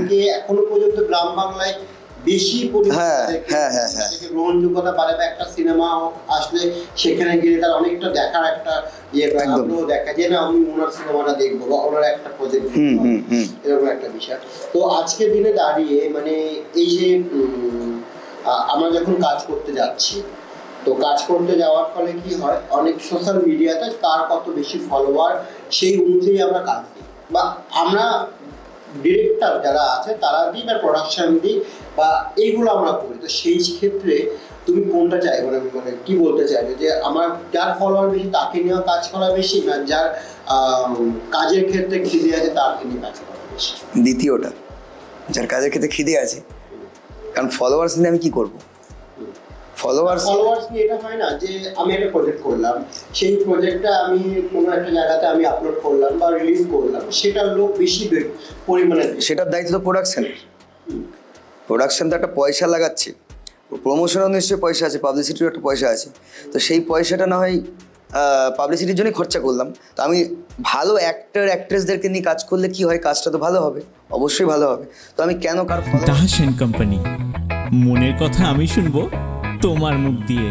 থেকে এখনো পর্যন্ত গ্রাম বাংলায় বেশি গ্রহণযোগ্যতা বাড়াবে। একটা সিনেমা আসলে সেখানে গেলে তার অনেকটা দেখার একটা আগ্রহ দেখা যায় না, আমি ওনার সিনেমাটা দেখবো বা ওনার একটা প্রজেক্ট এরকম একটা বিষয়। তো আজকের দিনে দাঁড়িয়ে মানে এই যে আমরা যখন কাজ করতে যাচ্ছি, তো কাজ করতে যাওয়ার ফলে কি হয়, অনেক সোশ্যাল মিডিয়াতে কার কত বেশি ফলোয়ার সেই অনুযায়ী আমরা কাজ দিই, বা আমরা ডিরেক্টর যারা আছে তারা দিই বা প্রোডাকশন দিই বা এইগুলো আমরা করি। তো সেই ক্ষেত্রে তুমি কোনটা চাইবে, মানে কি বলতে চাইবে যে আমার যার ফলোয়ার বেশি তাকে নিয়েও কাজ করা বেশি, না যার কাজের ক্ষেত্রে খিদে আছে তাকে নিয়ে কাজ করা বেশি? দ্বিতীয়টা, যার কাজের ক্ষেত্রে খিদে আছে। কারণ ফলোয়ার্স নিয়ে আমি কি করবো? ফলোয়ার্স নিয়ে এটা হয় না যে আমি একটা প্রজেক্ট করলাম, সেই প্রজেক্টটা আমি কোনো একটা জায়গাতে আমি আপলোড করলাম বা রিলিজ করলাম, সেটার লোক বেশি পরিমাণে, সেটার দায়িত্ব তো প্রোডাকশনের। প্রোডাকশন তো একটা পয়সা লাগাচ্ছে, প্রমোশনেরও নিশ্চয়ই পয়সা আছে, পাবলিসিটিরও একটা পয়সা আছে। তো সেই পয়সাটা না হয় পাবলিসিটির জন্যই খরচা করলাম। তো আমি ভালো অ্যাক্টর অ্যাক্ট্রেসদেরকে নিয়ে কাজ করলে কি হয়, কাজটা তো ভালো হবে, অবশ্যই ভালো হবে। তো আমি কেন দাস এন্ড কোম্পানি, মনের কথা আমি শুনবো তোমার মুখ দিয়ে।